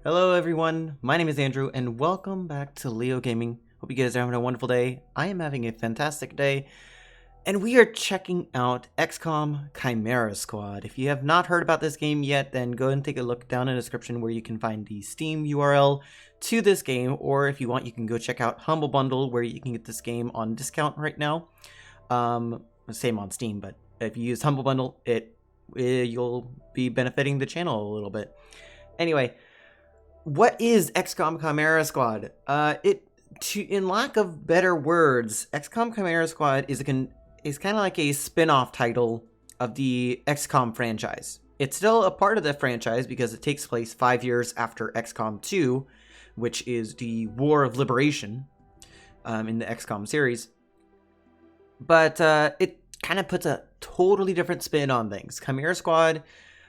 Hello everyone, my name is Andrew and welcome back to Leo Gaming. Hope you guys are having a wonderful day. I am having a fantastic day and we are checking out XCOM Chimera Squad. If you have not heard about this game yet, then go and take a look down in the description where you can find the Steam URL to this game, or if you want you can go check out Humble Bundle where you can get this game on discount right now. Same on Steam, but if you use Humble Bundle, you'll be benefiting the channel a little bit. Anyway, what is XCOM Chimera Squad? In lack of better words, XCOM Chimera Squad is kind of like a spin-off title of the XCOM franchise. It's still a part of the franchise because it takes place 5 years after XCOM 2, which is the War of Liberation in the XCOM series. But it kind of puts a totally different spin on things. Chimera Squad,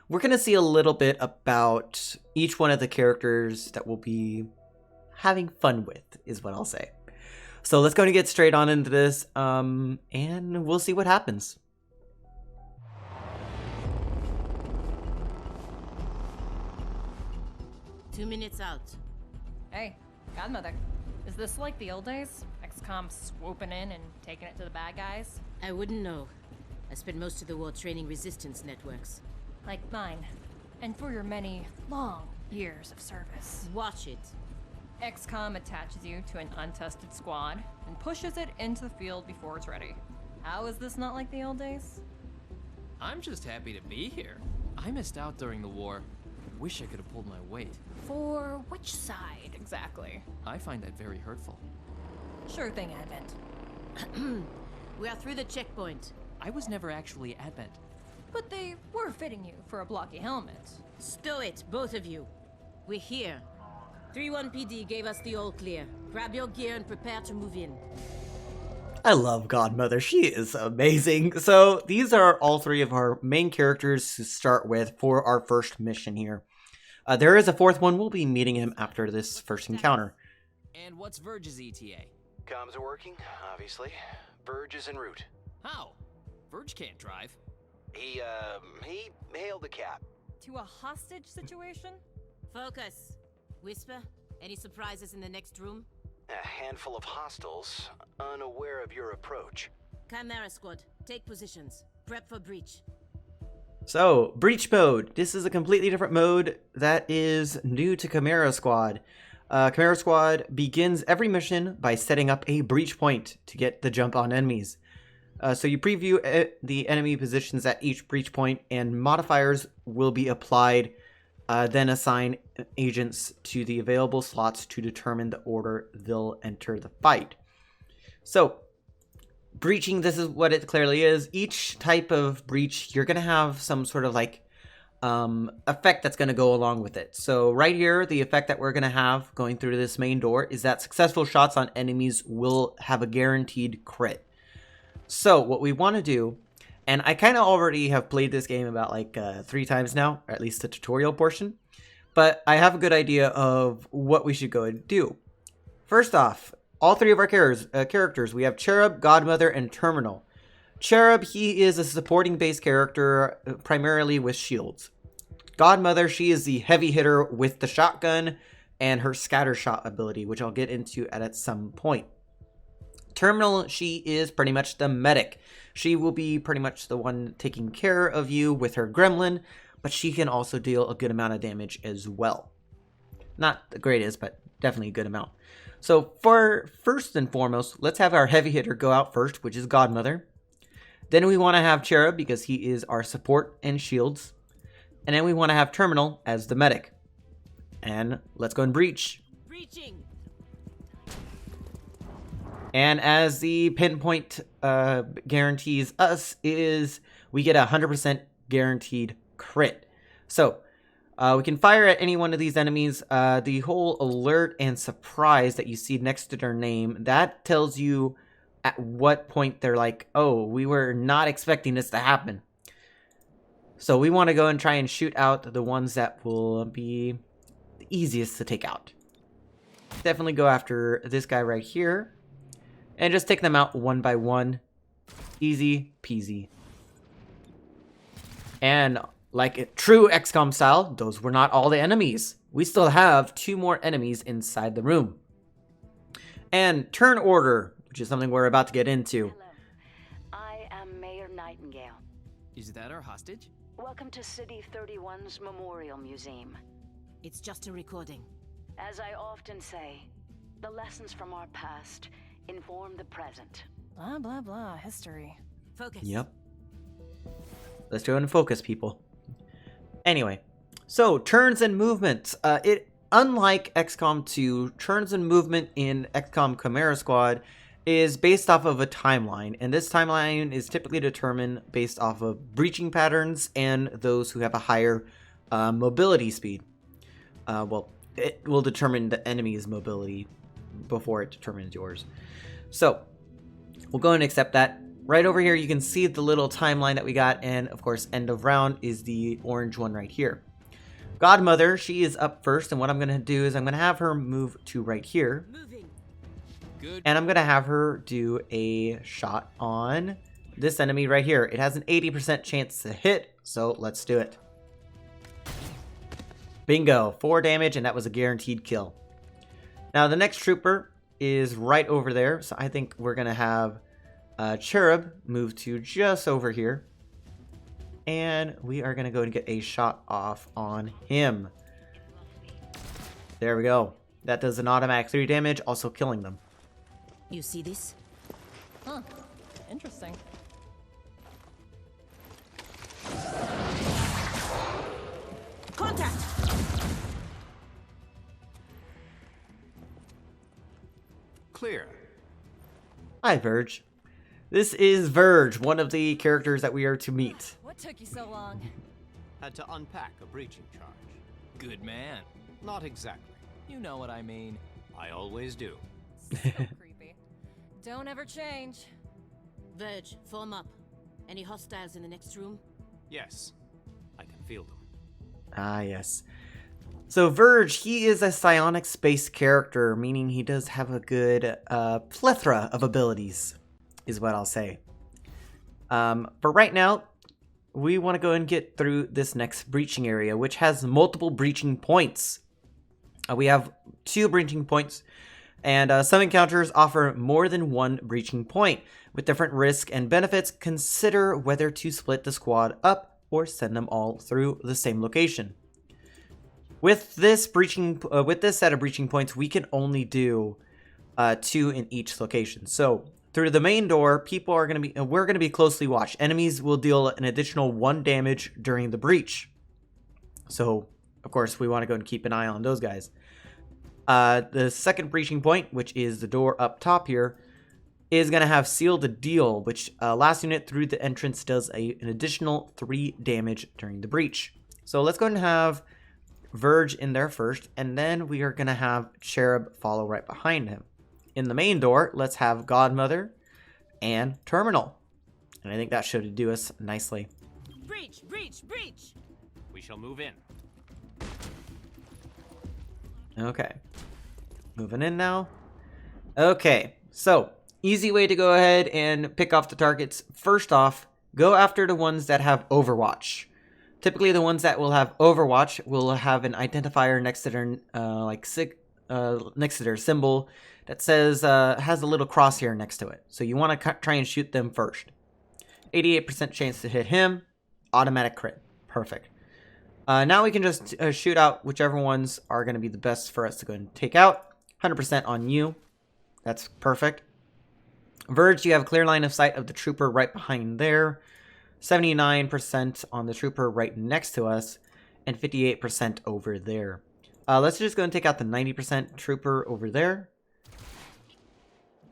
we're going to see a little bit about each one of the characters that we'll be having fun with, is what I'll say. So let's go and get straight on into this, and we'll see what happens. Two minutes out. Hey, Godmother. Is this like the old days? XCOM swooping in and taking it to the bad guys? I wouldn't know. I spent most of the war training resistance networks. Like mine. And for your many, long years of service. Watch it. XCOM attaches you to an untested squad and pushes it into the field before it's ready. How is this not like the old days? I'm just happy to be here. I missed out during the war. Wish I could have pulled my weight. For which side, exactly? I find that very hurtful. Sure thing, Advent. We are through the checkpoint. I was never actually Advent. But they were fitting you for a blocky helmet. Stow it, both of you. We're here. 3-1 PD gave us the all clear. Grab your gear and prepare to move in. I love Godmother, she is amazing. So these are all three of our main characters to start with for our first mission here. There is a fourth one, we'll be meeting him after this first encounter. And what's Verge's ETA? Comms are working, obviously. Verge is en route. How? Verge can't drive. He hailed a cab. To a hostage situation? Focus. Whisper, any surprises in the next room? A handful of hostiles, unaware of your approach. Chimera Squad, take positions. Prep for breach. So, breach mode. This is a completely different mode that is new to Chimera Squad. Chimera Squad begins every mission by setting up a breach point to get the jump on enemies. So you preview the enemy positions at each breach point, and modifiers will be applied, then assign agents to the available slots to determine the order they'll enter the fight. So, breaching, this is what it clearly is. Each type of breach, you're going to have some sort of like effect that's going to go along with it. So right here, the effect that we're going to have going through this main door is that successful shots on enemies will have a guaranteed crit. So what we want to do, and I kind of already have played this game about like 3 times now, or at least the tutorial portion, but I have a good idea of what we should go and do. First off, all three of our characters, we have Cherub, Godmother, and Terminal. Cherub, he is a supporting base character, primarily with shields. Godmother, she is the heavy hitter with the shotgun and her scatter shot ability, which I'll get into at some point. Terminal, she is pretty much the medic. She will be pretty much the one taking care of you with her gremlin, but she can also deal a good amount of damage as well. Not the greatest, but definitely a good amount. So for first and foremost, let's have our heavy hitter go out first, which is Godmother. Then we want to have Cherub because he is our support and shields. And then we want to have Terminal as the medic. And let's go and breach. Breaching. And as the pinpoint guarantees us is we get 100% guaranteed crit. So we can fire at any one of these enemies. The whole alert and surprise that you see next to their name, that tells you at what point they're like, oh, we were not expecting this to happen. So we want to go and try and shoot out the ones that will be the easiest to take out. Definitely go after this guy right here. And just take them out one by one. Easy peasy. And like true XCOM style, those were not all the enemies. We still have 2 more enemies inside the room. And turn order, which is something we're about to get into. Hello. I am Mayor Nightingale. Is that our hostage? Welcome to City 31's Memorial Museum. It's just a recording. As I often say, the lessons from our past inform the present. Blah, blah, blah. History. Focus. Yep. Let's go and focus, people. Anyway, so turns and movements. Unlike XCOM 2, turns and movement in XCOM Chimera Squad is based off of a timeline, and this timeline is typically determined based off of breaching patterns and those who have a higher mobility speed. Well, it will determine the enemy's mobility before it determines yours. So, we'll go and accept that. Right over here, you can see the little timeline that we got, and of course, end of round is the orange one right here. Godmother, she is up first, and what I'm going to do is I'm going to have her move to right here. Moving. Good. And I'm going to have her do a shot on this enemy right here. It has an 80% chance to hit, so let's do it. Bingo, 4 damage, and that was a guaranteed kill. Now, the next trooper is right over there, so I think we're going to have Cherub move to just over here. And we are going to go and get a shot off on him. There we go. That does an automatic 3 damage, also killing them. You see this? Huh. Interesting. Contact! Clear. Hi, Verge. This is Verge, one of the characters that we are to meet. What took you so long? Had to unpack a breaching charge. Good man. Not exactly. You know what I mean. I always do. So creepy. Don't ever change. Verge, form up. Any hostiles in the next room? Yes. I can feel them. Ah, yes. So Verge, he is a psionic space character, meaning he does have a good plethora of abilities, is what I'll say. But right now, we want to go and get through this next breaching area, which has multiple breaching points. We have 2 breaching points, and some encounters offer more than 1 breaching point. With different risks and benefits, consider whether to split the squad up or send them all through the same location. With this set of breaching points, we can only do 2 in each location. So through the main door, we're going to be closely watched. Enemies will deal an additional 1 damage during the breach. So of course, we want to go and keep an eye on those guys. The second breaching point, which is the door up top here, is going to have Seal the Deal, which last unit through the entrance does an additional 3 damage during the breach. So let's go ahead and have Verge in there first, and then we are going to have Cherub follow right behind him. In the main door, let's have Godmother and Terminal. And I think that should do us nicely. Breach! Breach! Breach! We shall move in. Okay. Moving in now. Okay, so easy way to go ahead and pick off the targets. First off, go after the ones that have Overwatch. Typically, the ones that will have Overwatch will have an identifier next to their next to their symbol that says has a little crosshair next to it. So you want to try and shoot them first. 88% chance to hit him. Automatic crit. Perfect. Now we can just shoot out whichever ones are going to be the best for us to go and take out. 100% on you. That's perfect. Verge, you have a clear line of sight of the trooper right behind there. 79% on the trooper right next to us. And 58% over there. Let's just go and take out the 90% trooper over there.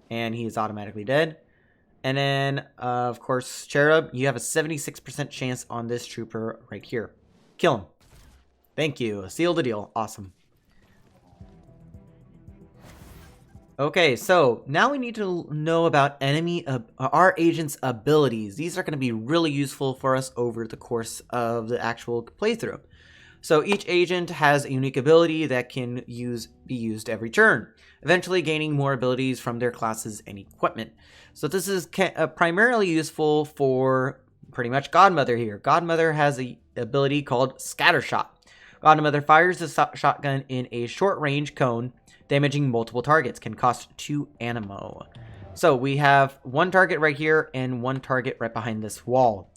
And he is automatically dead. And then, of course, Cherub, you have a 76% chance on this trooper right here. Kill him. Thank you. Seal the deal. Awesome. Okay, so now we need to know about our agent's abilities. These are going to be really useful for us over the course of the actual playthrough. So each agent has a unique ability that can be used every turn, eventually gaining more abilities from their classes and equipment. So this is primarily useful for pretty much Godmother here. Godmother has ability called Scattershot. Godmother fires the shotgun in a short-range cone, damaging multiple targets. Can cost 2 ammo. So we have one target right here and one target right behind this wall.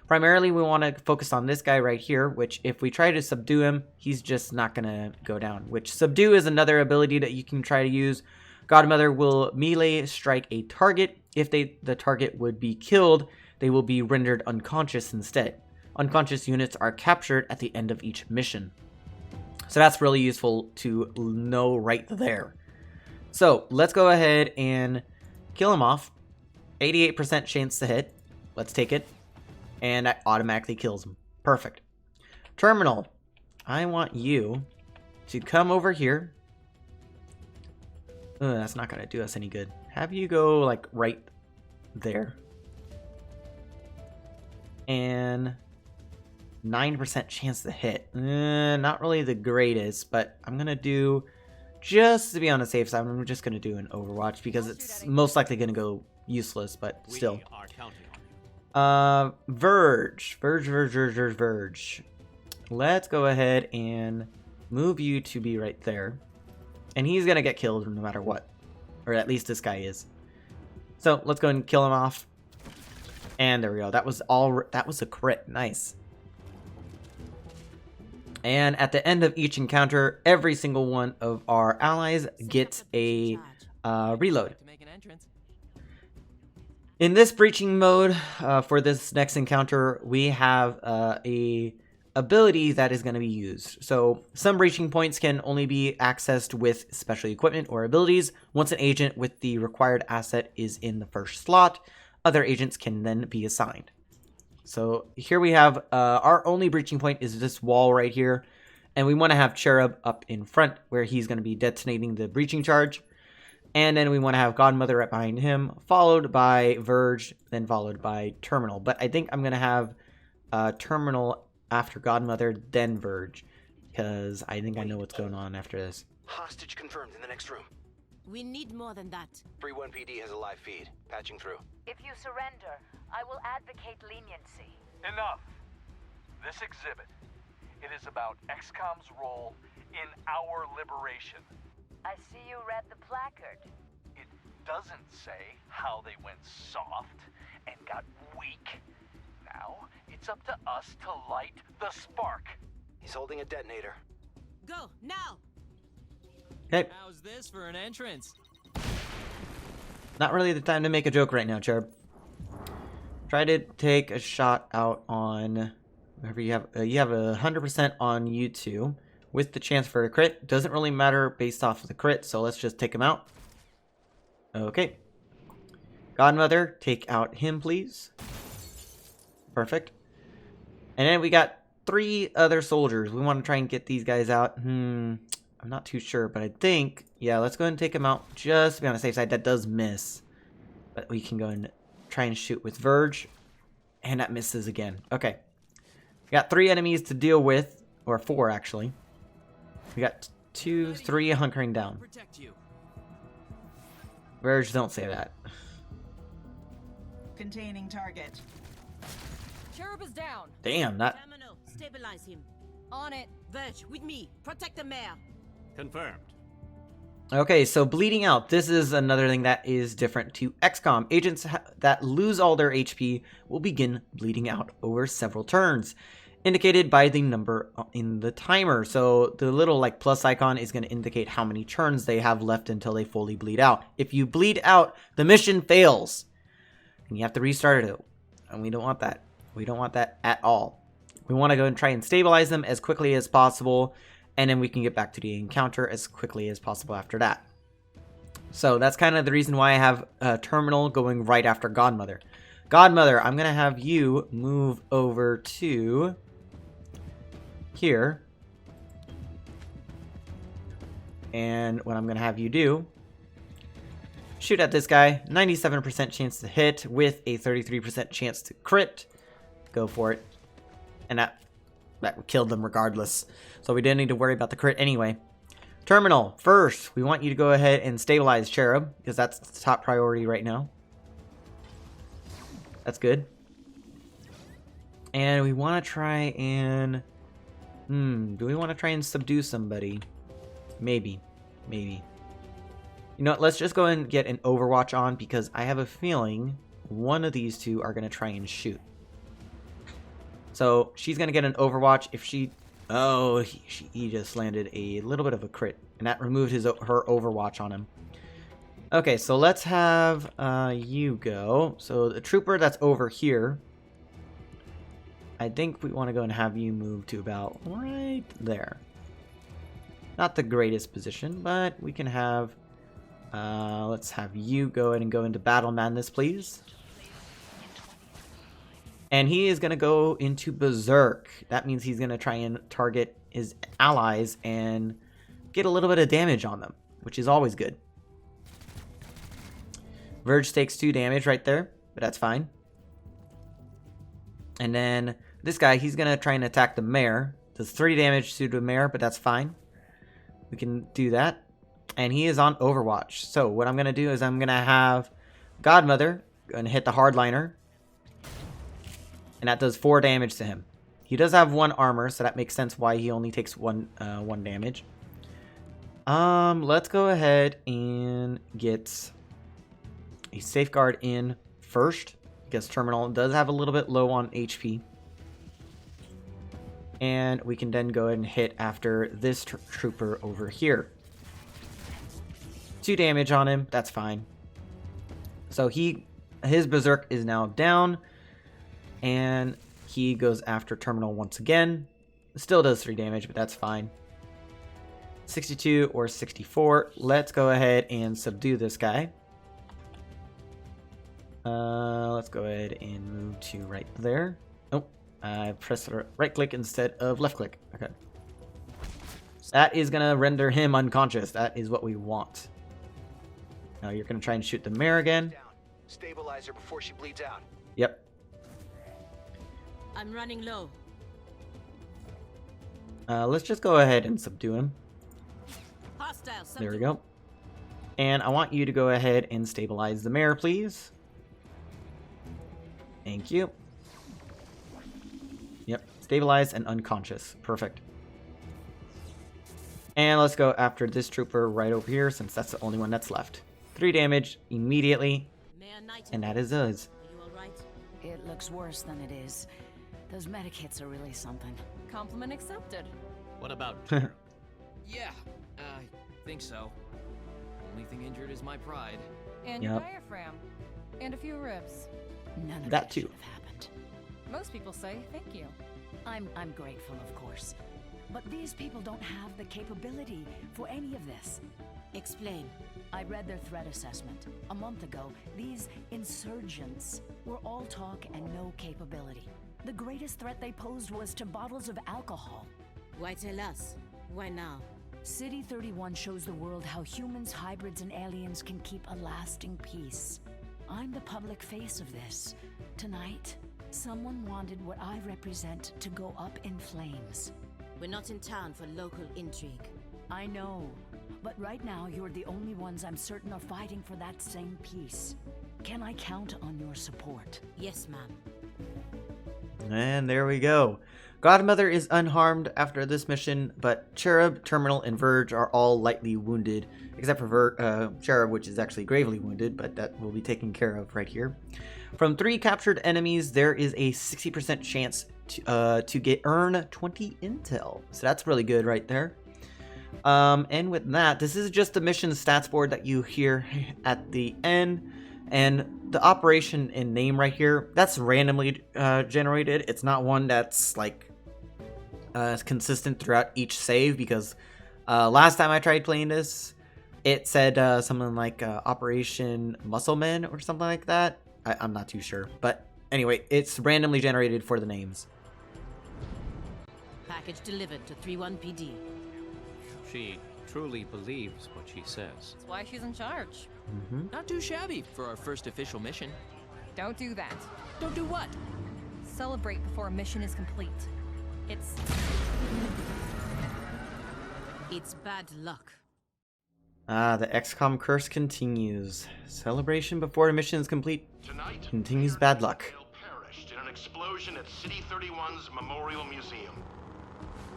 Primarily, we want to focus on this guy right here, which if we try to subdue him, he's just not going to go down. Which subdue is another ability that you can try to use. Godmother will melee strike a target. If the target would be killed, they will be rendered unconscious instead. Unconscious units are captured at the end of each mission. So that's really useful to know right there. So let's go ahead and kill him off. 88% chance to hit. Let's take it. And that automatically kills him. Perfect. Terminal, I want you to come over here. That's not going to do us any good. Have you go like right there. And 9% chance to hit. Not really the greatest, but I'm going to do, just to be on the safe side, I'm just going to do an Overwatch because it's most likely going to go useless, but still. Verge. Let's go ahead and move you to be right there. And he's gonna get killed no matter what. Or at least this guy is. So let's go and kill him off. And there we go. That was a crit. Nice. And at the end of each encounter, every single one of our allies gets a reload. In this breaching mode, for this next encounter, we have a ability that is going to be used. So some breaching points can only be accessed with special equipment or abilities. Once an agent with the required asset is in the first slot, other agents can then be assigned. So here we have our only breaching point is this wall right here. And we want to have Cherub up in front where he's going to be detonating the breaching charge. And then we want to have Godmother right behind him, followed by Verge, then followed by Terminal. But I think I'm going to have Terminal after Godmother, then Verge. Because I think I know what's going on after this. Hostage confirmed in the next room. We need more than that. 3-1 PD has a live feed. Patching through. If you surrender, I will advocate leniency. Enough. This exhibit, it is about XCOM's role in our liberation. I see you read the placard. It doesn't say how they went soft and got weak. Now, it's up to us to light the spark. He's holding a detonator. Go, now! Okay. How's this for an entrance? Not really the time to make a joke right now, Cherub. Try to take a shot out on whoever you have. You have 100% on you two with the chance for a crit. Doesn't really matter based off of the crit, so let's just take him out. Okay. Godmother, take out him, please. Perfect. And then we got 3 other soldiers. We want to try and get these guys out. I'm not too sure, but I think, yeah, let's go ahead and take him out just to be on the safe side. That does miss. But we can go and try and shoot with Verge. And that misses again. Okay. We got 3 enemies to deal with, or 4 actually. We got 2, 3 hunkering down. Protect you. Verge, don't say that. Containing target. Cherub is down. Damn, that... Terminal, stabilize him. On it. Verge, with me. Protect the mayor. Confirmed. Okay, so bleeding out. This is another thing that is different to XCOM. Agents that lose all their HP will begin bleeding out over several turns, indicated by the number in the timer. So the little like plus icon is going to indicate how many turns they have left until they fully bleed out. If you bleed out, the mission fails. And you have to restart it. And we don't want that. We don't want that at all. We want to go and try and stabilize them as quickly as possible. And then we can get back to the encounter as quickly as possible after that. So that's kind of the reason why I have Terminal going right after Godmother. Godmother, I'm going to have you move over to here. And what I'm going to have you do, shoot at this guy. 97% chance to hit with a 33% chance to crit. Go for it. And that killed them regardless. So we didn't need to worry about the crit anyway. Terminal, first, we want you to go ahead and stabilize Cherub, because that's the top priority right now. That's good. And we want to try and... do we want to try and subdue somebody? Maybe. Maybe. You know what, let's just go and get an Overwatch on, because I have a feeling one of these two are going to try and shoot. So she's going to get an Overwatch if she... Oh, he just landed a little bit of a crit, and that removed her Overwatch on him. Okay, so let's have you go. So the trooper that's over here, I think we want to go and have you move to about right there. Not the greatest position, but we can have... let's have you go ahead and go into Battle Madness, please. And he is going to go into Berserk. That means he's going to try and target his allies and get a little bit of damage on them, which is always good. Verge takes 2 damage right there, but that's fine. And then this guy, he's going to try and attack the mayor. Does 3 damage to the mayor, but that's fine. We can do that. And he is on Overwatch. So what I'm going to do is I'm going to have Godmother going to hit the hardliner. And that does 4 damage to him. He does have 1 armor, so that makes sense why he only takes 1 damage. Let's go ahead and get a safeguard in first, because Terminal does have a little bit low on HP. And we can then go ahead and hit after this trooper over here. 2 damage on him, that's fine. So his Berserk is now down, and he goes after Terminal once again. Still does 3 damage, but that's fine. 62 or 64. Let's go ahead and subdue this guy. Let's go ahead and move to right there. Oh, I pressed right click instead of left click. Okay. That is going to render him unconscious. That is what we want. Now you're going to try and shoot the mayor again. Stabilize her before she bleeds out. Yep. I'm running low. Let's just go ahead and subdue him. Hostile. There we go. And I want you to go ahead and stabilize the mayor, please. Thank you. Yep, stabilized and unconscious. Perfect. And let's go after this trooper right over here, since that's the only one that's left. 3 damage immediately, and that is us. Are you all right? It looks worse than it is. Those medikits are really something. Compliment accepted. What about... Yeah, I think so. Only thing injured is my pride. And your diaphragm. And a few ribs. None of That that too. should have happened. Most people say thank you. I'm grateful, of course. But these people don't have the capability for any of this. Explain. I read their threat assessment. A month ago, these insurgents were all talk and no capability. The greatest threat they posed was to bottles of alcohol. Why tell us? Why now? City 31 shows the world how humans, hybrids, and aliens can keep a lasting peace. I'm the public face of this. Tonight, someone wanted what I represent to go up in flames. We're not in town for local intrigue. I know, but right now you're the only ones I'm certain are fighting for that same peace. Can I count on your support? Yes, ma'am. And there we go. Godmother is unharmed after this mission, but Cherub, Terminal, and Verge are all lightly wounded, except for Cherub, which is actually gravely wounded, but that will be taken care of right here. From 3 captured enemies, there is a 60% chance to earn 20 intel. So that's really good right there. And with that, this is just the mission stats board that you hear at the end. And the operation and name right here, that's randomly generated. It's not one that's like consistent throughout each save, because last time I tried playing this, it said something like Operation Muscleman or something like that. I'm not too sure. But anyway, it's randomly generated for the names. Package delivered to 31 PD. She truly believes what she says. That's why she's in charge. Not too shabby for our first official mission. Don't do that. Don't do what? Celebrate before a mission is complete. It's bad luck. The XCOM curse continues. Celebration before the mission is complete. Continues bad luck. Perished in an explosion at City 31's Memorial Museum.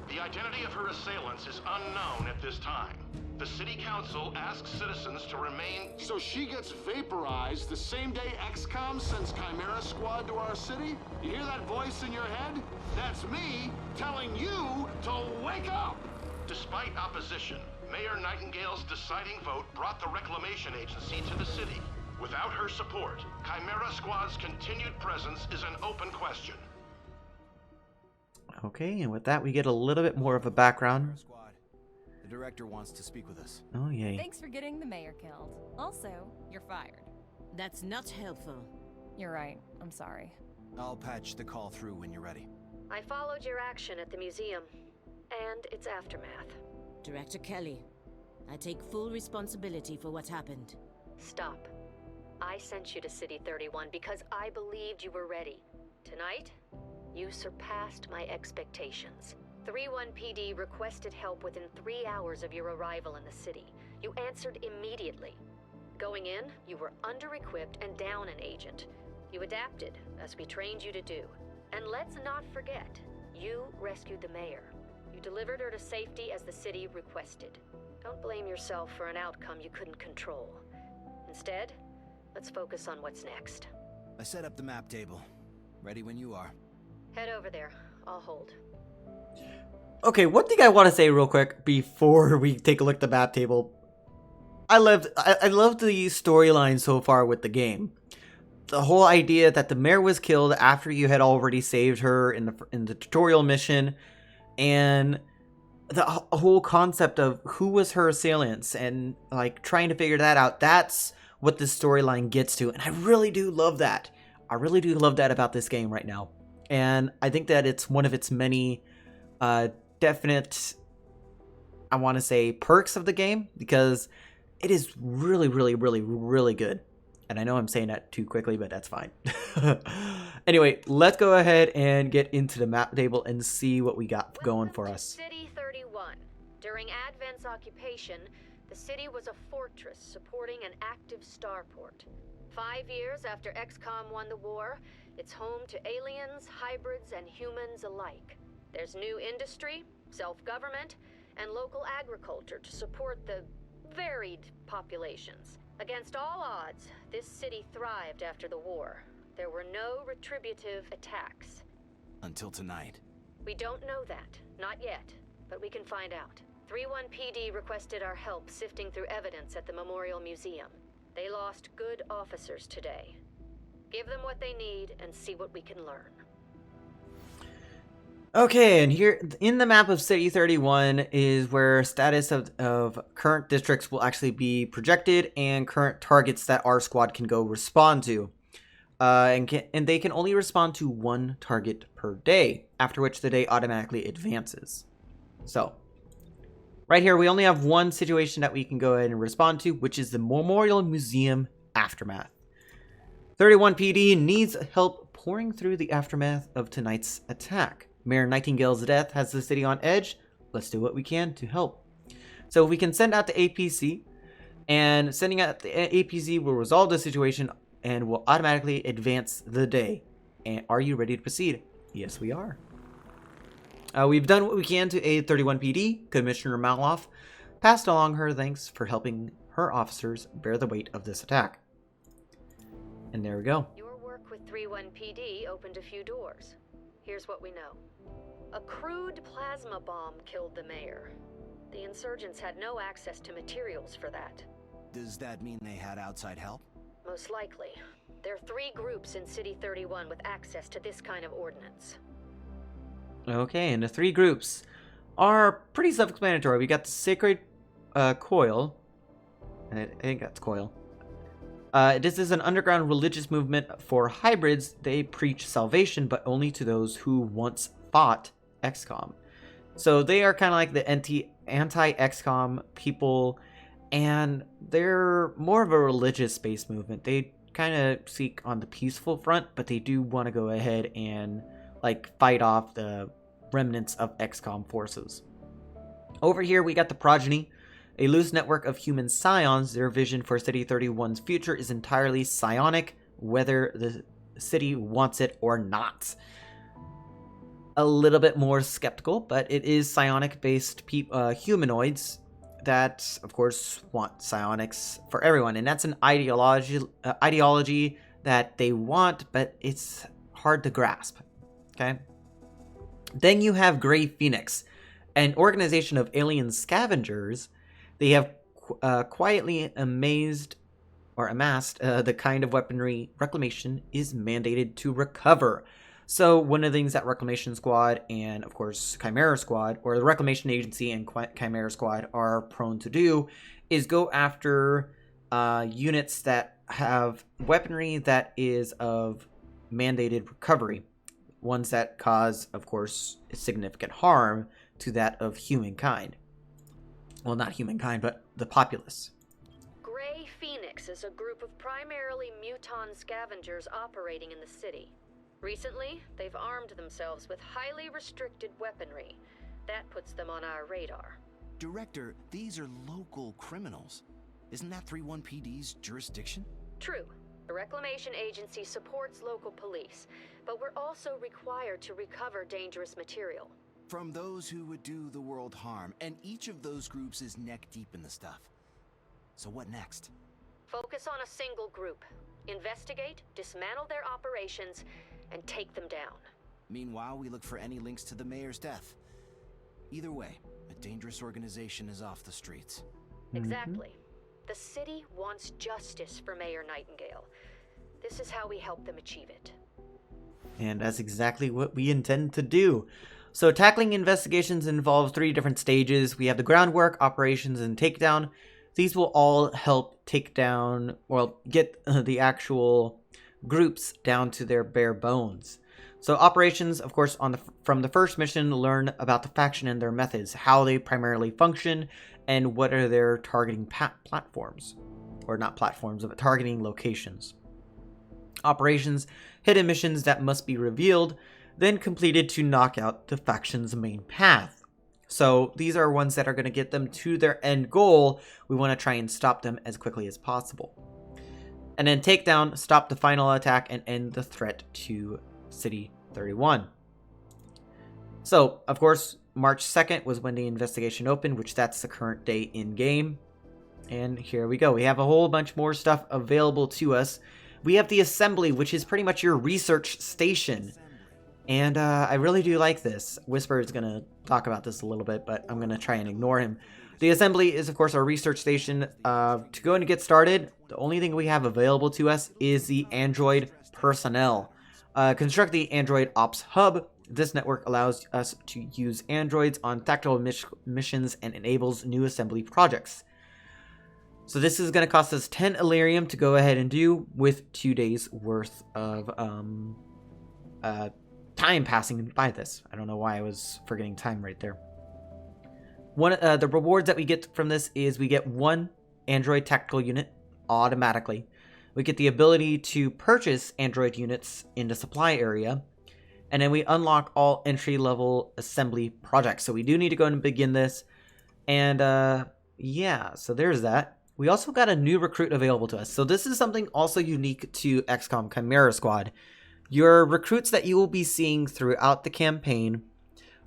The identity of her assailants is unknown at this time. The City Council asks citizens to remain... So she gets vaporized the same day XCOM sends Chimera Squad to our city? You hear that voice in your head? That's me telling you to wake up! Despite opposition, Mayor Nightingale's deciding vote brought the Reclamation Agency to the city. Without her support, Chimera Squad's continued presence is an open question. Okay, and with that, we get a little bit more of a background. Squad. The director wants to speak with us. Oh, yay. Thanks for getting the mayor killed. Also, you're fired. That's not helpful. You're right. I'm sorry. I'll patch the call through when you're ready. I followed your action at the museum and its aftermath. Director Kelly, I take full responsibility for what happened. Stop. I sent you to City 31 because I believed you were ready. Tonight, you surpassed my expectations. 3-1 PD requested help within 3 hours of your arrival in the city. You answered immediately. Going in, you were under-equipped and down an agent. You adapted, as we trained you to do. And let's not forget, you rescued the mayor. You delivered her to safety as the city requested. Don't blame yourself for an outcome you couldn't control. Instead, let's focus on what's next. I set up the map table. Ready when you are. Head over there. I'll hold. Okay, one thing I want to say real quick before we take a look at the map table. I loved the storyline so far with the game. The whole idea that the mayor was killed after you had already saved her in the tutorial mission, and the whole concept of who was her assailants and like trying to figure that out. That's what the storyline gets to, and I really do love that. I really do love that about this game right now, and I think that it's one of its many definite, I want to say, perks of the game, because it is really, really, really, really good. And I know I'm saying that too quickly, but that's fine. Anyway, let's go ahead and get into the map table and see what we got going for us. City 31. During Advent's occupation, the city was a fortress supporting an active starport. 5 years after XCOM won the war, it's home to aliens, hybrids, and humans alike. There's new industry, self-government, and local agriculture to support the varied populations. Against all odds, this city thrived after the war. There were no retributive attacks. Until tonight. We don't know that. Not yet. But we can find out. 3-1 PD requested our help sifting through evidence at the Memorial Museum. They lost good officers today. Give them what they need and see what we can learn. Okay, and here in the map of City 31 is where status of current districts will actually be projected, and current targets that our squad can go respond to. And they can only respond to one target per day, after which the day automatically advances. So, right here we only have one situation that we can go ahead and respond to, which is the Memorial Museum Aftermath. 31 PD needs help pouring through the aftermath of tonight's attack. Mayor Nightingale's death has the city on edge. Let's do what we can to help. So we can send out the APC, and sending out the APC will resolve the situation and will automatically advance the day. And are you ready to proceed? Yes, we are. We've done what we can to aid 31 PD. Commissioner Maloff passed along her thanks for helping her officers bear the weight of this attack. And there we go. Your work with 3-1 PD opened a few doors. Here's what we know. A crude plasma bomb killed the mayor. The insurgents had no access to materials for that. Does that mean they had outside help? Most likely. There are 3 groups in City 31 with access to this kind of ordnance. Okay, and the 3 groups are pretty self-explanatory. We got the Sacred Coil. I think that's Coil. This is an underground religious movement for hybrids. They preach salvation, but only to those who once fought XCOM. So they are kind of like the anti-XCOM people, and they're more of a religious-based movement. They kind of seek on the peaceful front, but they do want to go ahead and like fight off the remnants of XCOM forces. Over here, we got the Progeny, a loose network of human scions. Their vision for City 31's future is entirely psionic, whether the city wants it or not. A little bit more skeptical, but it is psionic-based humanoids that, of course, want psionics for everyone, and that's an ideology that they want, but it's hard to grasp. Okay. Then you have Grey Phoenix, an organization of alien scavengers. They have quietly amassed the kind of weaponry Reclamation is mandated to recover. So one of the things that Reclamation Squad and, of course, Chimera Squad, or the Reclamation Agency and Chimera Squad are prone to do, is go after units that have weaponry that is of mandated recovery. Ones that cause, of course, significant harm to that of humankind. Well, not humankind, but the populace. Grey Phoenix is a group of primarily muton scavengers operating in the city. Recently, they've armed themselves with highly restricted weaponry. That puts them on our radar. Director, these are local criminals. Isn't that 31PD's jurisdiction? True. The Reclamation Agency supports local police, but we're also required to recover dangerous material. From those who would do the world harm, and each of those groups is neck deep in the stuff. So what next? Focus on a single group. Investigate, dismantle their operations, and take them down. Meanwhile, we look for any links to the mayor's death. Either way, a dangerous organization is off the streets. Exactly. The city wants justice for Mayor Nightingale. This is how we help them achieve it. And that's exactly what we intend to do. So tackling investigations involves 3 different stages. We have the groundwork, operations, and takedown. These will all help take down, well, get the actual groups down to their bare bones. So operations, of course, from the first mission, learn about the faction and their methods, how they primarily function, and what are their targeting platforms. Or not platforms, but targeting locations. Operations, hidden missions that must be revealed, then completed to knock out the faction's main path. So these are ones that are going to get them to their end goal. We want to try and stop them as quickly as possible. And then takedown, stop the final attack, and end the threat to City 31. So, of course, March 2nd was when the investigation opened, which that's the current day in-game. And here we go. We have a whole bunch more stuff available to us. We have the Assembly, which is pretty much your research station. And I really do like this. Whisper is going to talk about this a little bit, but I'm going to try and ignore him. The Assembly is, of course, our research station. To go and get started, the only thing we have available to us is the Android personnel. Construct the Android Ops Hub. This network allows us to use androids on tactical missions and enables new Assembly projects. So this is going to cost us 10 Illyrium to go ahead and do, with 2 days worth of time passing by this. I don't know why I was forgetting time right there. The rewards that we get from this is we get 1 Android tactical unit automatically. We get the ability to purchase Android units in the supply area. And then we unlock all entry-level Assembly projects. So we do need to go and begin this. And yeah, so there's that. We also got a new recruit available to us. So this is something also unique to XCOM Chimera Squad. Your recruits that you will be seeing throughout the campaign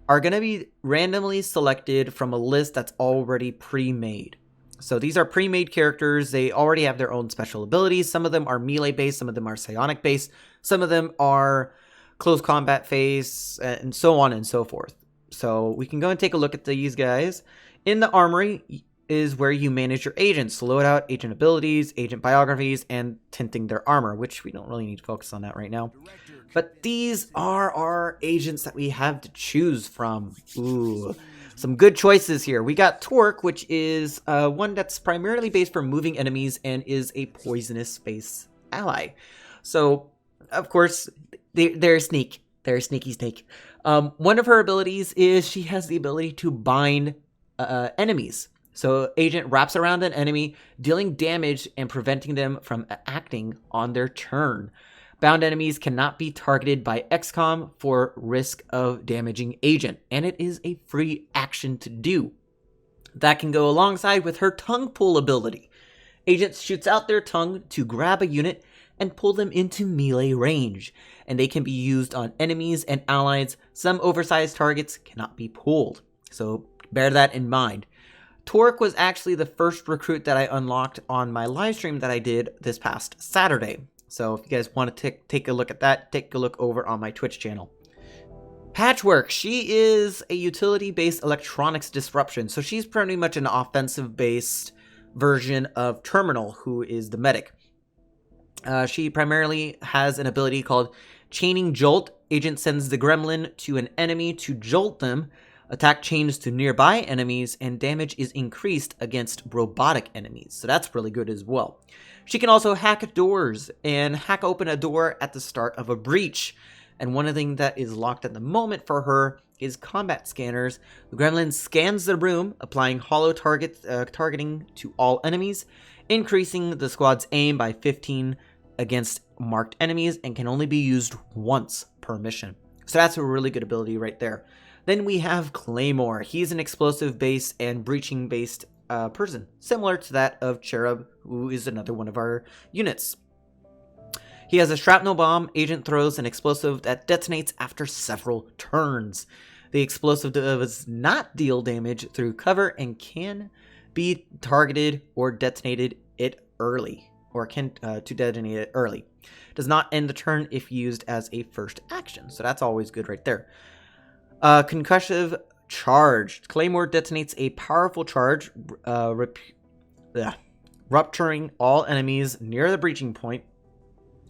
are going to be randomly selected from a list that's already pre-made. So these are pre-made characters. They already have their own special abilities. Some of them are melee-based. Some of them are psionic-based. Some of them are close combat phase, and so on and so forth. So we can go and take a look at these guys. In the armory is where you manage your agents, loadout, agent abilities, agent biographies, and tinting their armor, which we don't really need to focus on that right now. But these are our agents that we have to choose from. Ooh, some good choices here. We got Torque, which is one that's primarily based for moving enemies and is a poisonous space ally. So, of course, they're a sneak. They're a sneaky snake. One of her abilities is she has the ability to bind enemies. So agent wraps around an enemy, dealing damage and preventing them from acting on their turn. Bound enemies cannot be targeted by XCOM for risk of damaging agent, and it is a free action to do. That can go alongside with her tongue pull ability. Agent shoots out their tongue to grab a unit and pull them into melee range, and they can be used on enemies and allies. Some oversized targets cannot be pulled, so bear that in mind. Torque was actually the first recruit that I unlocked on my live stream that I did this past Saturday. So if you guys want to take a look at that, take a look over on my Twitch channel. Patchwork, she is a utility-based electronics disruption, so she's pretty much an offensive-based version of Terminal, who is the medic. She primarily has an ability called Chaining Jolt. Agent sends the gremlin to an enemy to jolt them. Attack chains to nearby enemies, and damage is increased against robotic enemies, so that's really good as well. She can also hack doors and hack open a door at the start of a breach. And one thing that is locked at the moment for her is combat scanners. The gremlin scans the room, applying hollow targeting to all enemies, increasing the squad's aim by 15 against marked enemies, and can only be used once per mission. So that's a really good ability right there. Then we have Claymore. He's an explosive-based and breaching-based person, similar to that of Cherub, who is another one of our units. He has a shrapnel bomb. Agent throws an explosive that detonates after several turns. The explosive does not deal damage through cover and can be targeted or detonated it early, or can to detonate it early. Does not end the turn if used as a first action, so that's always good right there. Concussive charge. Claymore detonates a powerful charge, rupturing all enemies near the breaching point.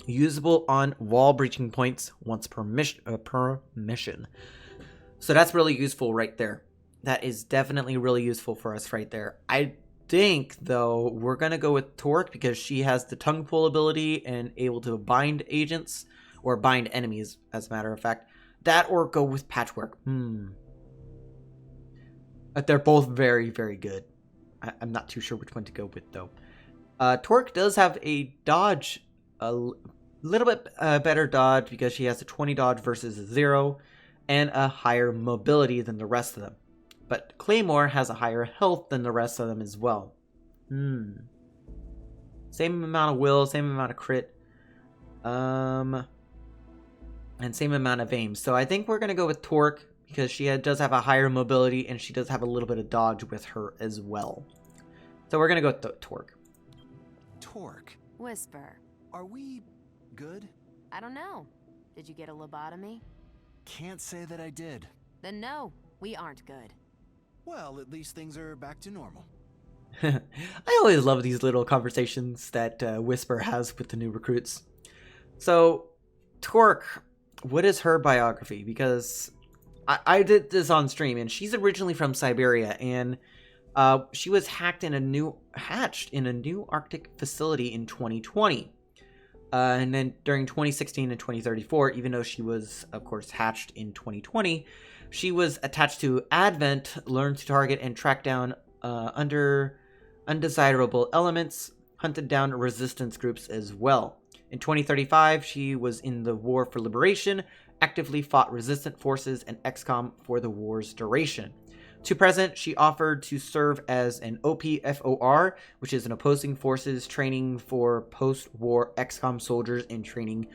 Usable on wall breaching points once per mission. So that's really useful right there. That is definitely really useful for us right there. I think, though, we're going to go with Torque because she has the tongue pull ability and able to bind agents, or bind enemies, as a matter of fact. That or go with Patchwork. But they're both very, very good. I'm not too sure which one to go with, though. Torque does have a dodge, a little bit better dodge because she has a 20 dodge versus a 0, and a higher mobility than the rest of them. But Claymore has a higher health than the rest of them as well. Same amount of will, same amount of crit, and same amount of aim. So I think we're going to go with Torque because she does have a higher mobility and she does have a little bit of dodge with her as well. So we're going to go with Torque. Torque? Whisper. Are we good? I don't know. Did you get a lobotomy? Can't say that I did. Then no, we aren't good. Well, at least things are back to normal. I always love these little conversations that Whisper has with the new recruits. So, Torque, what is her biography? Because I did this on stream, and she's originally from Siberia, and she was hatched in a new Arctic facility in 2020. And then during 2016 and 2034, even though she was, of course, hatched in 2020, she was attached to Advent, learned to target and track down undesirable elements, hunted down resistance groups as well. In 2035, she was in the War for Liberation, actively fought resistant forces and XCOM for the war's duration. To present, she offered to serve as an OPFOR, which is an opposing forces training for post-war XCOM soldiers in training,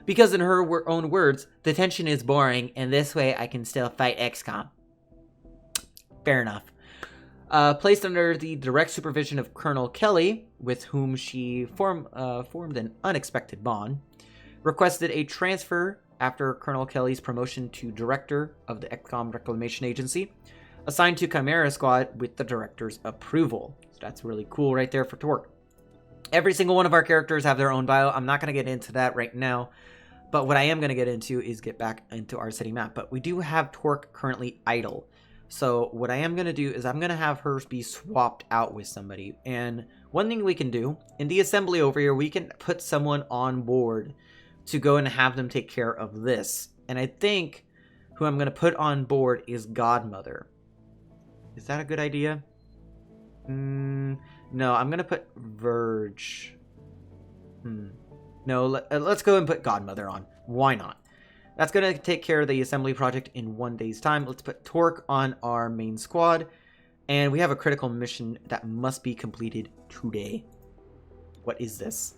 because in her own words, the tension is boring, and this way I can still fight XCOM. Fair enough. Placed under the direct supervision of Colonel Kelly, with whom she formed an unexpected bond, requested a transfer after Colonel Kelly's promotion to Director of the XCOM Reclamation Agency, assigned to Chimera Squad with the Director's approval. So that's really cool right there for Torque. Every single one of our characters have their own bio. I'm not going to get into that right now, but what I am going to get into is get back into our city map. But we do have Torque currently idle. So what I am going to do is I'm going to have her be swapped out with somebody. And one thing we can do, in the assembly over here, we can put someone on board to go and have them take care of this. And I think who I'm going to put on board is Godmother. Is that a good idea? No, I'm going to put Verge. No, let's go and put Godmother on. Why not? That's going to take care of the assembly project in 1 day's time. Let's put Torque on our main squad. And we have a critical mission that must be completed today. What is this?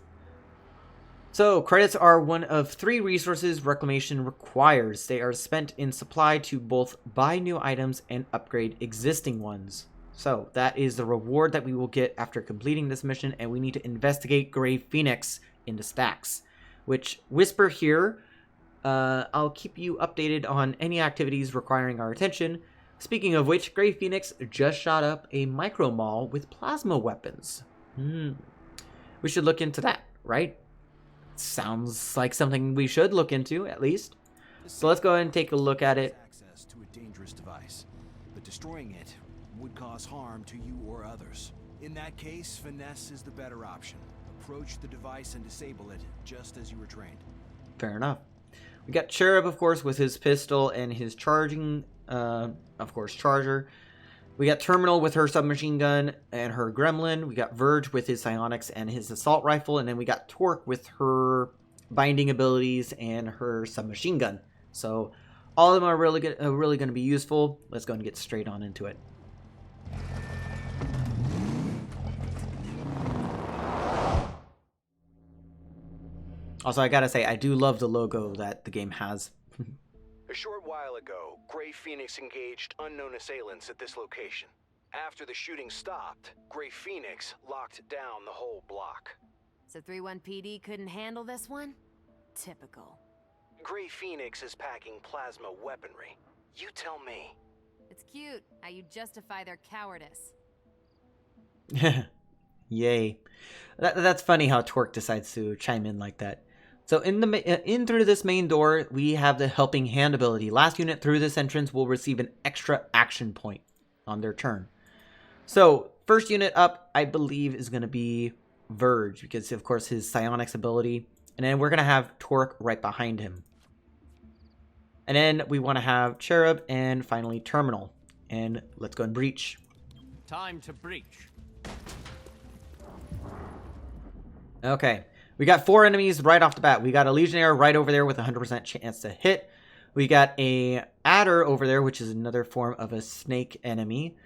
So, credits are one of 3 resources Reclamation requires. They are spent in supply to both buy new items and upgrade existing ones. So, that is the reward that we will get after completing this mission, and we need to investigate Grey Phoenix into stacks. Which, whisper here, I'll keep you updated on any activities requiring our attention. Speaking of which, Grey Phoenix just shot up a micro mall with plasma weapons. We should look into that, right? Sounds like something we should look into, at least. So let's go ahead and take a look at it. Access to a dangerous device, but destroying it would cause harm to you or others. In that case, finesse is the better option. Approach the device and disable it, just as you were trained. Fair enough. We got Cherub, of course, with his pistol and his charging, of course, charger. We got Terminal with her submachine gun and her gremlin. We got Verge with his psionics and his assault rifle. And then we got Torque with her binding abilities and her submachine gun. So all of them are really good, really going to be useful. Let's go and get straight on into it. Also, I gotta say, I do love the logo that the game has. A short while ago, Grey Phoenix engaged unknown assailants at this location. After the shooting stopped, Grey Phoenix locked down the whole block. So 3-1 PD couldn't handle this one? Typical. Grey Phoenix is packing plasma weaponry. You tell me. It's cute how you justify their cowardice. Yay. That's funny how Torque decides to chime in like that. So in through this main door, we have the Helping Hand ability. Last unit through this entrance will receive an extra action point on their turn. So first unit up, I believe, is going to be Verge, because of course his psionics ability. And then we're going to have Torque right behind him. And then we want to have Cherub and finally Terminal. And let's go and breach. Time to breach. Okay. We got 4 enemies right off the bat. We got a Legionnaire right over there with a 100% chance to hit. We got a Adder over there, which is another form of a snake enemy.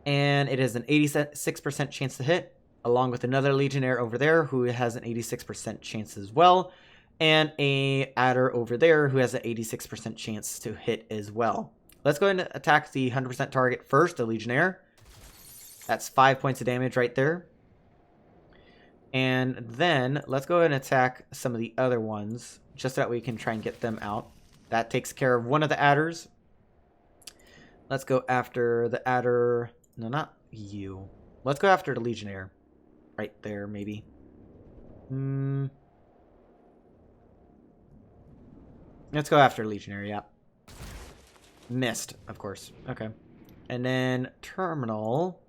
And it has an 86% chance to hit, along with another Legionnaire over there who has an 86% chance as well. And a Adder over there who has an 86% chance to hit as well. Let's go ahead and attack the 100% target first, the Legionnaire. That's 5 points of damage right there. And then let's go ahead and attack some of the other ones, just so that we can try and get them out. That takes care of one of the adders. Let's go after the adder. No, not you. Let's go after the Legionnaire. Right there, maybe. Let's go after Legionnaire, yeah. Missed, of course. Okay. And then Terminal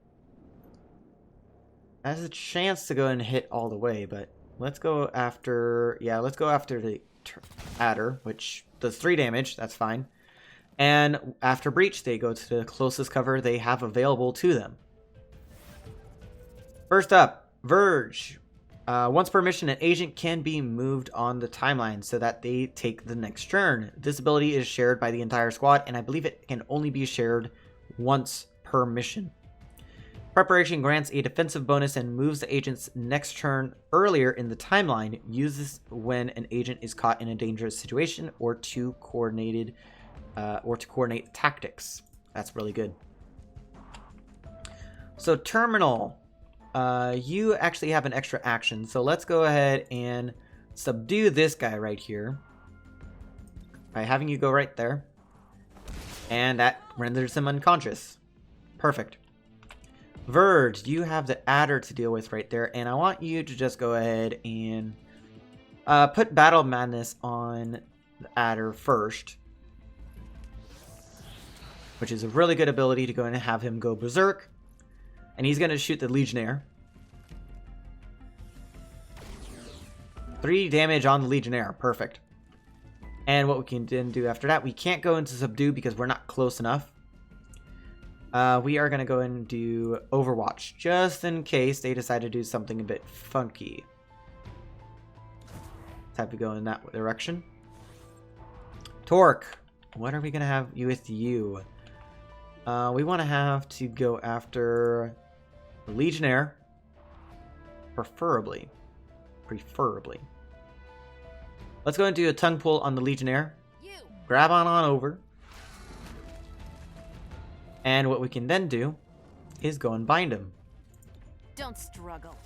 has a chance to go and hit all the way, but let's go after... Yeah, let's go after the Adder, which does 3 damage. That's fine. And after Breach, they go to the closest cover they have available to them. First up, Verge. Once per mission, an agent can be moved on the timeline so that they take the next turn. This ability is shared by the entire squad, and I believe it can only be shared once per mission. Preparation grants a defensive bonus and moves the agent's next turn earlier in the timeline. Use this when an agent is caught in a dangerous situation or to coordinate tactics. That's really good. So Terminal, you actually have an extra action. So let's go ahead and subdue this guy right here by having you go right there. And that renders him unconscious. Perfect. Verge, you have the Adder to deal with right there, and I want you to just go ahead and put Battle Madness on the Adder first, which is a really good ability to go and have him go berserk, and he's going to shoot the Legionnaire. 3 damage on the Legionnaire, perfect. And what we can then do after that, we can't go into Subdue because we're not close enough. We are going to go and do Overwatch, just in case they decide to do something a bit funky. Let's have to go in that direction. Torque, what are we going to have with you? We want to have to go after the Legionnaire, preferably. Let's go and do a tongue pull on the Legionnaire. Grab on over. And what we can then do is go and bind him. Don't struggle.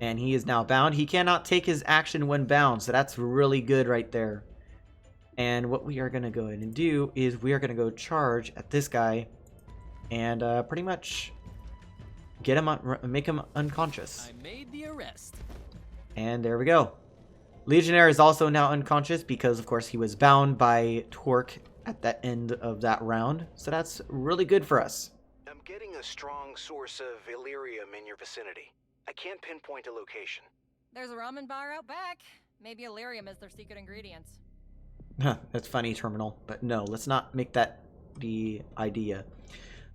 And he is now bound. He cannot take his action when bound, so that's really good right there. And what we are going to go ahead and do is we are going to go charge at this guy and pretty much get him make him unconscious. I made the arrest. And there we go. Legionnaire is also now unconscious because, of course, he was bound by Torque at that end of that round. So that's really good for us. I'm getting a strong source of Illyrium in your vicinity. I can't pinpoint a location. There's a ramen bar out back. Maybe Illyrium is their secret ingredients. That's funny, Terminal. But no, let's not make that the idea.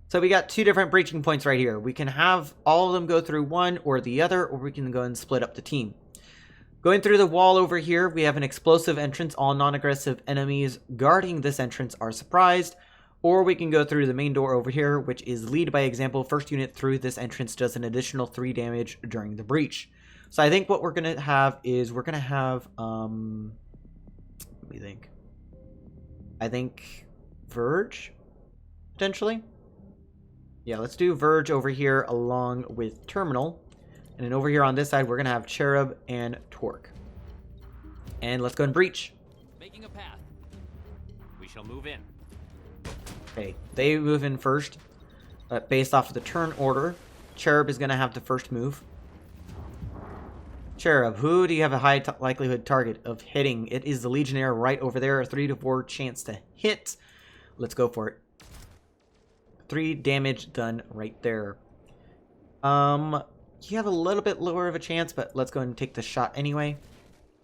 So we got two different breaching points right here. We can have all of them go through one or the other, or we can go and split up the team. Going through the wall over here, we have an explosive entrance. All non-aggressive enemies guarding this entrance are surprised. Or we can go through the main door over here, which is lead by example. First unit through this entrance does an additional 3 damage during the breach. So I think what we're going to have is we're going to have, let me think. I think Verge, potentially. Yeah, let's do Verge over here along with Terminal. And then over here on this side, we're going to have Cherub and Torque. And let's go and breach. Making a path. We shall move in. Okay, they move in first. Based off of the turn order, Cherub is going to have the first move. Cherub, who do you have a high likelihood target of hitting? It is the Legionnaire right over there. A 3 to 4 chance to hit. Let's go for it. 3 damage done right there. You have a little bit lower of a chance, but let's go ahead and take the shot anyway.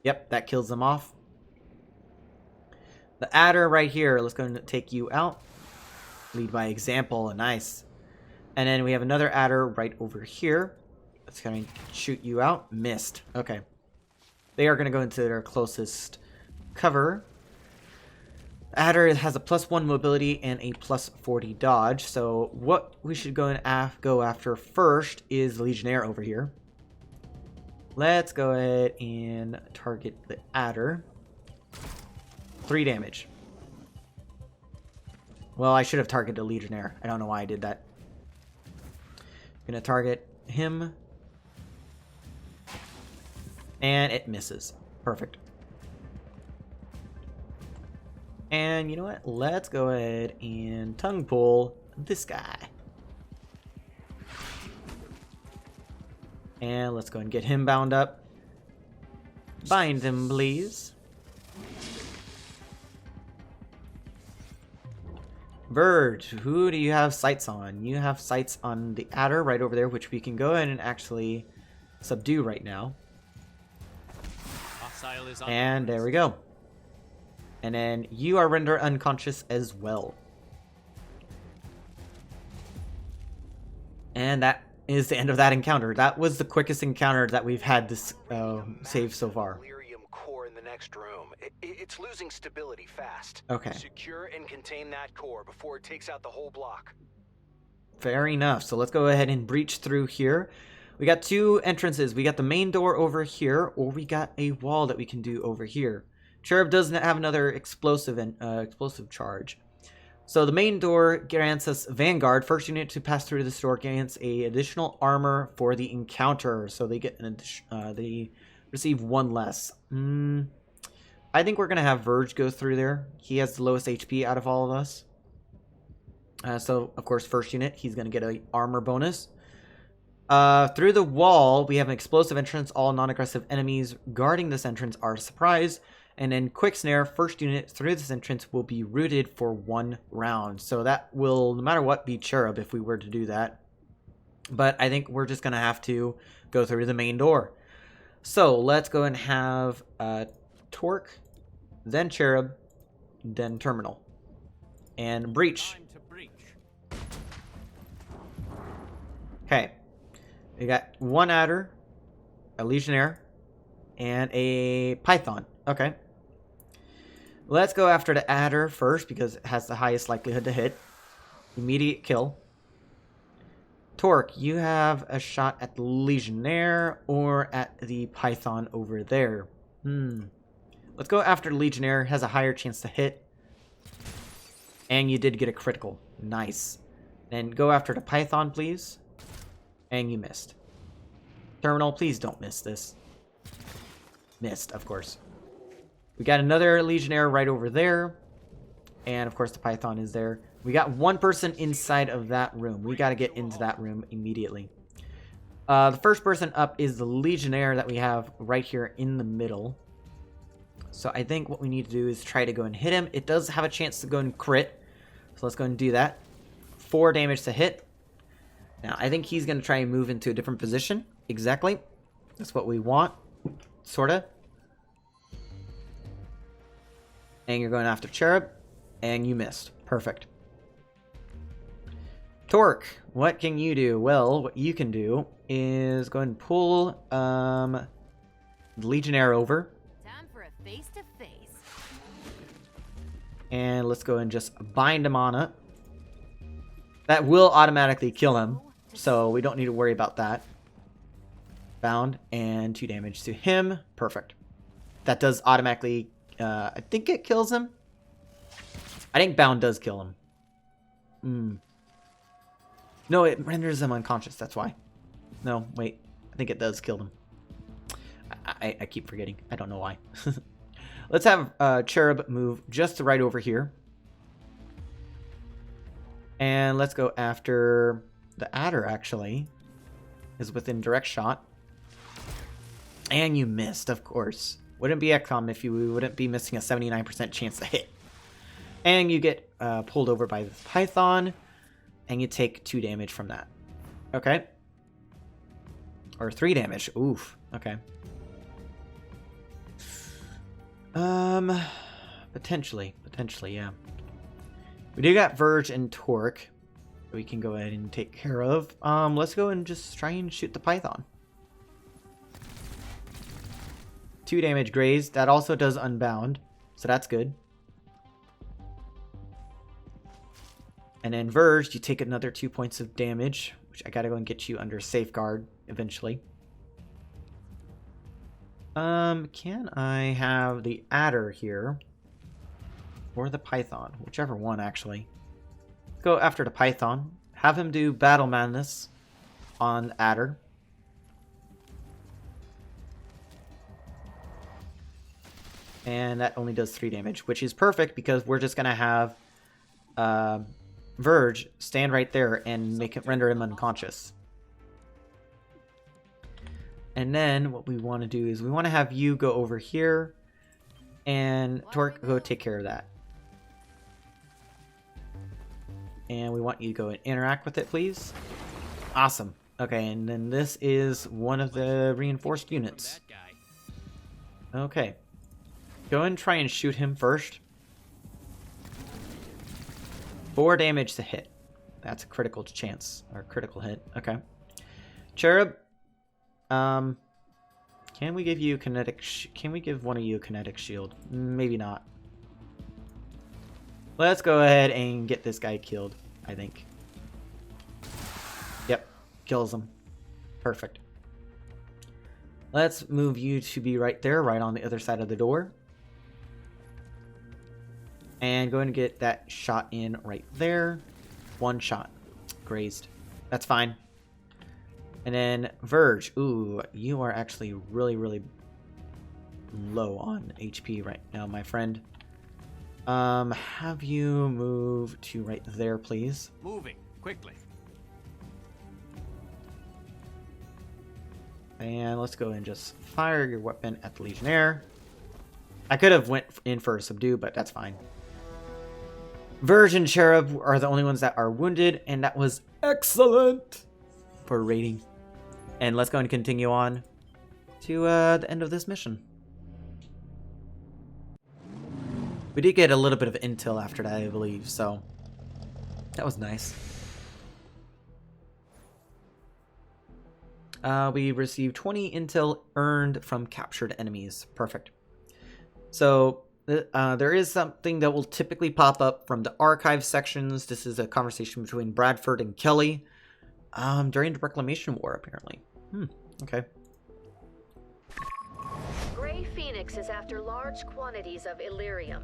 Yep, that kills them off. The Adder right here, let's go ahead and take you out. Lead by example, nice. And then we have another Adder right over here. Let's go ahead and shoot you out. Missed. Okay. They are going to go into their closest cover. Adder has a +1 mobility and a +40 dodge. So what we should go and go after first is the Legionnaire over here. Let's go ahead and target the Adder. 3 damage. Well, I should have targeted the Legionnaire. I don't know why I did that. I'm going to target him. And it misses. Perfect. And you know what? Let's go ahead and tongue pull this guy. And let's go and get him bound up. Bind him, please. Verge, who do you have sights on? You have sights on the Adder right over there, which we can go ahead and actually subdue right now. And there we go. And then you are rendered unconscious as well. And that is the end of that encounter. That was the quickest encounter that we've had this save so far. Illyrium core in the next room. It's losing stability fast. Okay. Secure and contain that core before it takes out the whole block. Fair enough. So let's go ahead and breach through here. We got 2 entrances. We got the main door over here, or we got a wall that we can do over here. Cherub doesn't have another explosive charge. So the main door grants us Vanguard. First unit to pass through this door gains a additional armor for the encounter. So they get an they receive 1 less. I think we're gonna have Verge go through there. He has the lowest HP out of all of us. So of course, first unit, he's gonna get an armor bonus. Through the wall, we have an explosive entrance. All non-aggressive enemies guarding this entrance are surprised. And then quick snare, first unit through this entrance will be rooted for 1 round. So that will, no matter what, be Cherub if we were to do that. But I think we're just going to have to go through the main door. So let's go and have Torque, then Cherub, then Terminal. And breach. Okay. We got 1 Adder, a Legionnaire, and a Python. Okay. Let's go after the Adder first because it has the highest likelihood to hit. Immediate kill. Torque, you have a shot at the Legionnaire or at the Python over there. Let's go after the Legionnaire. Has a higher chance to hit. And you did get a critical. Nice. Then go after the Python, please. And you missed. Terminal, please don't miss this. Missed, of course. We got another Legionnaire right over there. And, of course, the Python is there. We got one person inside of that room. We got to get into that room immediately. The first person up is the Legionnaire that we have right here in the middle. So I think what we need to do is try to go and hit him. It does have a chance to go and crit. So let's go and do that. 4 damage to hit. Now, I think he's going to try and move into a different position. Exactly. That's what we want. Sorta. And you're going after Cherub. And you missed. Perfect. Torque, what can you do? Well, what you can do is go ahead and pull the Legionnaire over. Time for a face-to-face. And let's go and just bind him on it. That will automatically kill him, so we don't need to worry about that. Bound, and 2 damage to him. Perfect. That does automatically, I think it kills him. I think Bound does kill him. No, it renders him unconscious, that's why. No, wait. I think it does kill him. I keep forgetting. I don't know why. Let's have Cherub move just right over here. And let's go after the Adder, actually. Is within direct shot. And you missed, of course. Wouldn't be XCOM if you wouldn't be missing a 79% chance to hit. And you get pulled over by the Python. And you take 2 damage from that. Okay. Or 3 damage. Oof. Okay. Potentially, yeah. We do got Verge and Torque. We can go ahead and take care of. Let's go and just try and shoot the Python. 2 damage grazed. That also does unbound. So that's good. And then Verge, you take another 2 points of damage, which I gotta go and get you under safeguard eventually. Can I have the Adder here? Or the Python? Whichever one, actually. Go after the Python. Have him do Battle Madness on Adder. And that only does 3 damage, which is perfect because we're just gonna have Verge stand right there and make it render him unconscious. And then what we want to do is we want to have you go over here and Torque go take care of that. And we want you to go and interact with it, please. Awesome. Okay, and then this is one of the reinforced units. Okay. Go and try and shoot him first. 4 damage to hit. That's a critical chance. Or critical hit. Okay. Cherub. Can we give you kinetic... Can we give one of you a kinetic shield? Maybe not. Let's go ahead and get this guy killed, I think. Yep. Kills him. Perfect. Let's move you to be right there, right on the other side of the door. And going to get that shot in right there. 1 shot. Grazed. That's fine. And then Verge. Ooh, you are actually really, really low on HP right now, my friend. Have you move to right there, please? Moving quickly. And let's go and just fire your weapon at the Legionnaire. I could have went in for a subdue, but that's fine. Verge and Cherub are the only ones that are wounded, and that was excellent for rating. And let's go and continue on to the end of this mission. We did get a little bit of intel after that, I believe, so that was nice. We received 20 intel earned from captured enemies. Perfect. So there is something that will typically pop up from the archive sections. This is a conversation between Bradford and Kelly. during the Reclamation War, apparently. Okay. Grey Phoenix is after large quantities of Illyrium.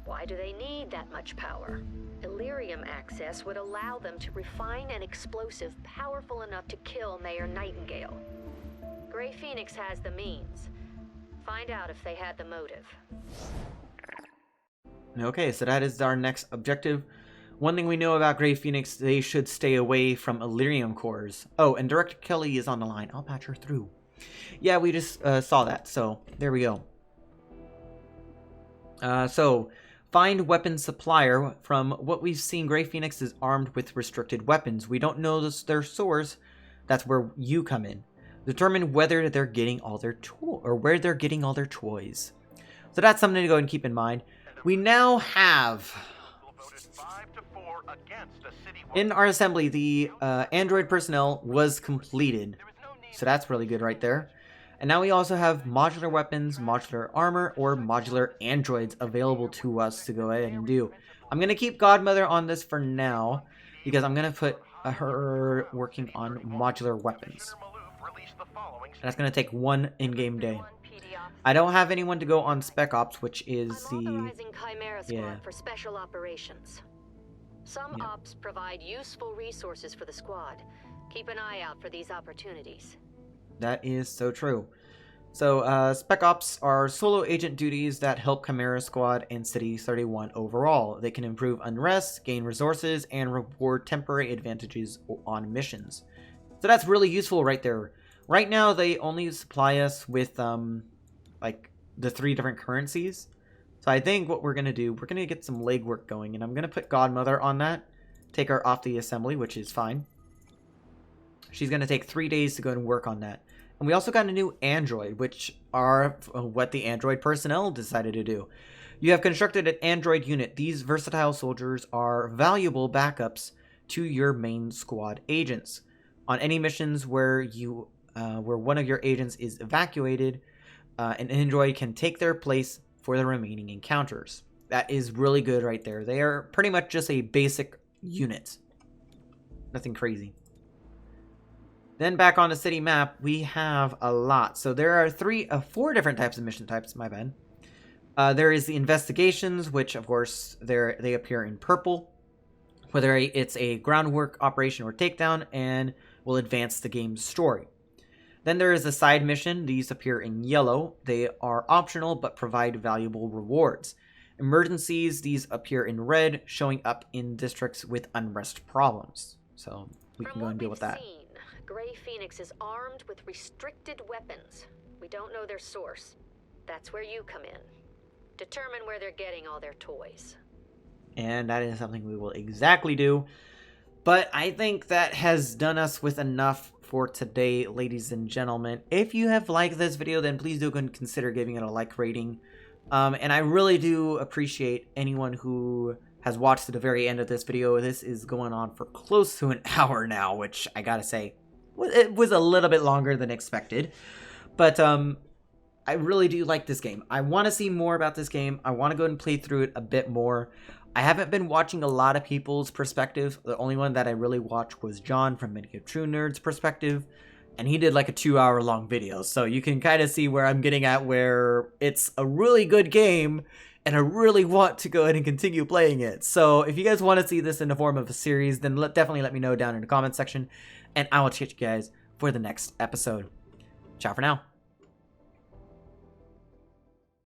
Why do they need that much power? Illyrium access would allow them to refine an explosive powerful enough to kill Mayor Nightingale. Grey Phoenix has the means. Find out if they had the motive. Okay, so that is our next objective. One thing we know about Grey Phoenix, they should stay away from Illyrium cores. Oh, and Director Kelly is on the line. I'll patch her through. Yeah, we just saw that, so there we go. So, find weapon supplier. From what we've seen, Grey Phoenix is armed with restricted weapons. We don't know their source. That's where you come in. Determine whether they're getting all their where they're getting all their toys. So that's something to go and keep in mind. We now have in our assembly the android personnel was completed. So that's really good right there. And now we also have modular weapons, modular armor, or modular androids available to us to go ahead and do. I'm going to keep Godmother on this for now, because I'm going to put her working on modular weapons. And that's going to take one in-game day. I don't have anyone to go on Spec Ops, which is I'm authorizing Chimera Squad for special operations. Some ops provide useful resources for the squad. Keep an eye out for these opportunities. That is so true. So, Spec Ops are solo agent duties that help Chimera Squad and City 31 overall. They can improve unrest, gain resources, and reward temporary advantages on missions. So that's really useful right there. Right now, they only supply us with, like, the 3 different currencies. So I think what we're going to do, we're going to get some legwork going, and I'm going to put Godmother on that. Take her off the assembly, which is fine. She's going to take 3 days to go and work on that. And we also got a new android, which are what the android personnel decided to do. You have constructed an android unit. These versatile soldiers are valuable backups to your main squad agents. On any missions where one of your agents is evacuated, an android can take their place for the remaining encounters. That is really good right there. They are pretty much just a basic unit. Nothing crazy. Then back on the city map, we have a lot. So there are 4 different types of mission types, my bad. There is the investigations, which of course they appear in purple. Whether it's a groundwork operation or takedown, and will advance the game's story. Then there is a side mission. These appear in yellow. They are optional but provide valuable rewards. Emergencies, these appear in red, showing up in districts with unrest problems. So we can go and deal with that. Grey Phoenix is armed with restricted weapons. We don't know their source. That's where you come in. Determine where they're getting all their toys. And that is something we will exactly do. But I think that has done us with enough for today, ladies and gentlemen. If you have liked this video, then please do consider giving it a like rating. And I really do appreciate anyone who has watched to the very end of this video. This is going on for close to an hour now, which I gotta say, it was a little bit longer than expected. But I really do like this game. I want to see more about this game. I want to go and play through it a bit more. I haven't been watching a lot of people's perspective. The only one that I really watched was John from Many of True Nerds perspective. And he did like a 2-hour long video. So you can kind of see where I'm getting at, where it's a really good game and I really want to go ahead and continue playing it. So if you guys want to see this in the form of a series, then definitely let me know down in the comment section. And I will catch you guys for the next episode. Ciao for now.